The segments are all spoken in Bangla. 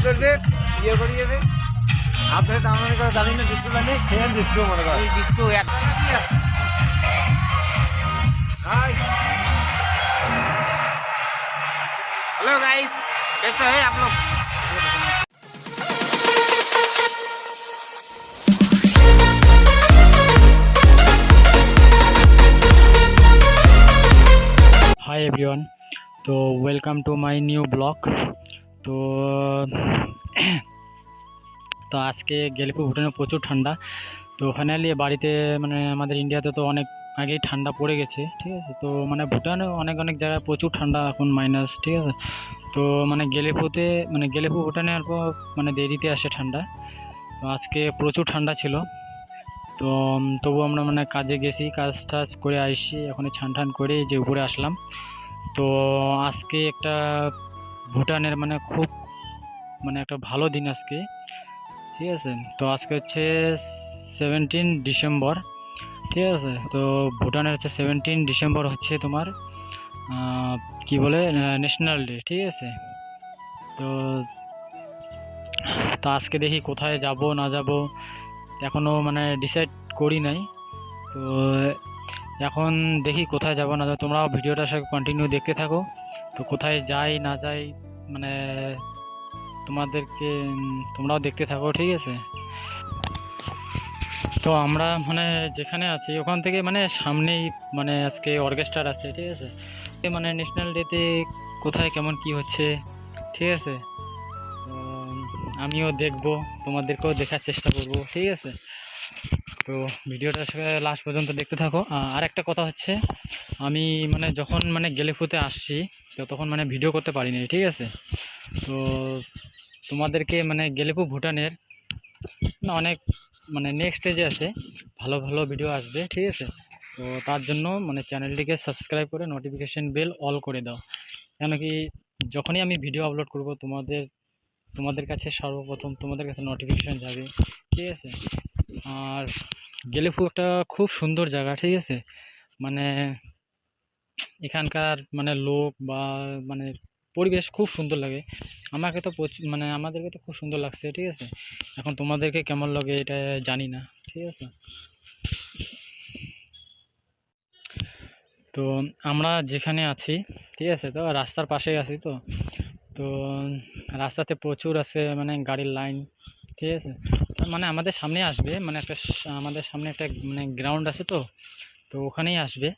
করবে ইয়ে করিয়ে দেবে হাত ধরে টানাটানি করে জানি না ডিস্কো জানি সেম ডিস্কো মনে করো ডিস্কো এক हेलो गाइस कैसे हैं आप लोग हाय एवरीवन तो welcome to my new blog तो तो आज के गेलिपुर भूटाने प्रचुर ठंडा तो फाइनली बाड़ीते माने आमादेर इंडियाते तो अनेक আগেই ঠান্ডা পড়ে গেছে ঠিক আছে তো মানে ভুটানে অনেক অনেক জায়গায় প্রচুর ঠান্ডা এখন মাইনাস ঠিক আছে তো মানে গেলেপু ভুটানে অল্প মানে দেরিতে আসে ঠান্ডা তো আজকে প্রচুর ঠান্ডা ছিল তো তবু আমরা মানে কাজে গেছি কাজ টাজ করে আসছি এখন ছান করে যে উপরে আসলাম তো আজকে একটা ভুটানের মানে খুব মানে একটা ভালো দিন আজকে ঠিক আছে তো আজকে হচ্ছে 17 ডিসেম্বর ঠিক আছে তো ভুটানের হচ্ছে 17 ডিসেম্বর হচ্ছে তোমার কি বলে ন্যাশনাল ডে ঠিক আছে তো তো আজকে দেখি কোথায় যাব না যাব এখনো মানে ডিসাইড করি নাই তো এখন দেখি কোথায় যাব না যাব তোমরাও ভিডিওটার সাথে কন্টিনিউ দেখতে থাকো তো কোথায় যাই না যাই মানে তোমরাও দেখতে থাকো ঠিক আছে তো আমরা মানে যেখানে আছি ওখান থেকে মানে সামনেই মানে আজকে অর্কেস্ট্রা আছে ঠিক আছে মানে ন্যাশনাল ডেতে কোথায় কেমন কি হচ্ছে ঠিক আছে আমিও দেখবো তোমাদেরকেও দেখার চেষ্টা করব ঠিক আছে তো ভিডিওটা লাস্ট পর্যন্ত দেখতে থাকো আর একটা কথা হচ্ছে আমি মানে যখন মানে গেলেপুতে আসছি তো তখন মানে ভিডিও করতে পারিনি ঠিক আছে তো তোমাদেরকে মানে গেলেপু ভুটানের না অনেক মানে নেক্সট স্টেজে আছে ভালো ভালো ভিডিও আসবে ঠিক আছে তো তার জন্য মানে চ্যানেলটিকে সাবস্ক্রাইব করে নোটিফিকেশন বেল অল করে দাও কেন কি যখনই আমি ভিডিও আপলোড করব তোমাদের কাছে সর্বপ্রথম তোমাদের কাছে নোটিফিকেশন যাবে ঠিক আছে আর গেলেপু একটা খুব সুন্দর জায়গা ঠিক আছে মানে এখানকার মানে লোক বা মানে পরিবেশ খুব সুন্দর লাগে আমাকে তো মানে আমাদেরকে তো খুব সুন্দর লাগছে ঠিক আছে এখন তোমাদেরকে কেমন লাগে এটা জানি না ঠিক আছে তো আমরা যেখানে আছি ঠিক আছে তো রাস্তার পাশেই আছি তো তো রাস্তাতে প্রচুর আছে মানে গাড়ির লাইন ঠিক আছে মানে আমাদের সামনে আসবে মানে আমাদের সামনে একটা মানে গ্রাউন্ড আছে তো তো ওখানেই আসবে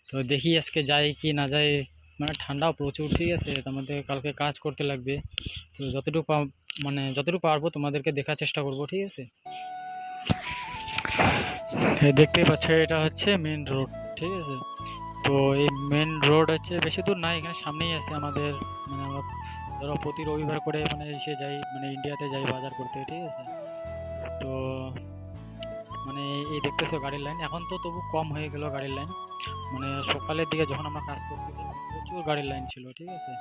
তো দেখি আজকে যাই কি না যাই মানে ঠান্ডাও প্রচুর ঠিক আছে আমাদের কালকে কাজ করতে লাগবে তো যতটুকু পারবো তোমাদেরকে দেখার চেষ্টা করব ঠিক আছে দেখতে পাচ্ছ এটা হচ্ছে মেন রোড ঠিক আছে তো এই মেন রোড হচ্ছে বেশি দূর না এখানে সামনেই আছে আমাদের মানে আমরা ধরো প্রতি রবিবার করে মানে এসে যাই মানে ইন্ডিয়াতে যাই বাজার করতে ঠিক আছে তো মানে এই দেখতেছো গাড়ির লাইন এখন তো তবু কম হয়ে গেল গাড়ির লাইন মানে সকালের দিকে যখন আমরা কাজ করতেছিলাম প্রচুর গাড়ির লাইন ছিল ঠিক আছে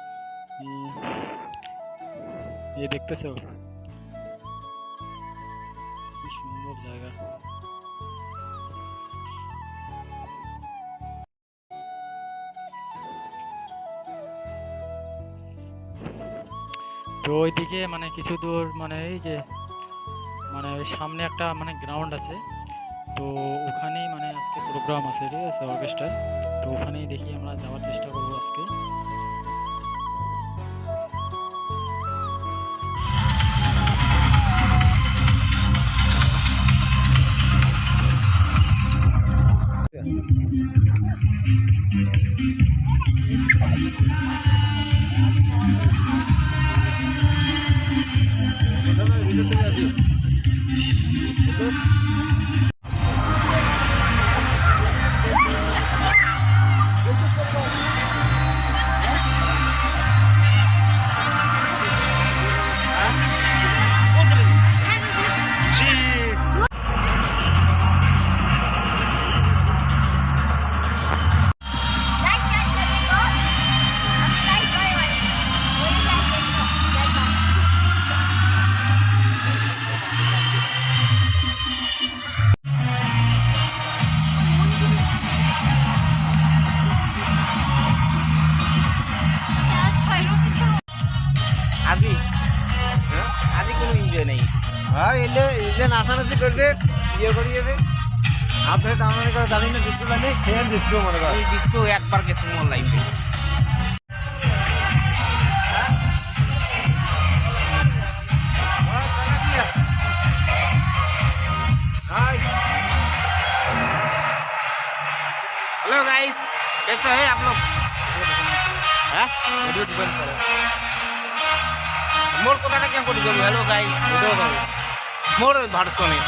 এই দেখতেছো কি সুন্দর জায়গা তো ওইদিকে মানে কিছু দূর মানে এই যে মানে সামনে একটা মানে গ্রাউন্ড আছে তো ওখানেই মানে আজকে প্রোগ্রাম আছে ঠিক আছে অর্কেস্ট্রার তো ওখানেই দেখি আমরা যাওয়ার চেষ্টা করবো আজকে है नहीं। হ্যাঁ এলে এলে নাচানাচি করবে ইয়ে করি যাবে হাত ধরে টানাটানি করে জানি না ডিস্কো জানি সেম ডিস্কো মনে কর এই ডিস্কো একবার গেছে মোর লাইফে। हेलो गाइस, कैसे हैं आप लोग? हैं? ভিডিও ডিপেন্ড করে मोर কথাটা কেন করে যাবো? हेलो गाइस, মোর ভার্সনে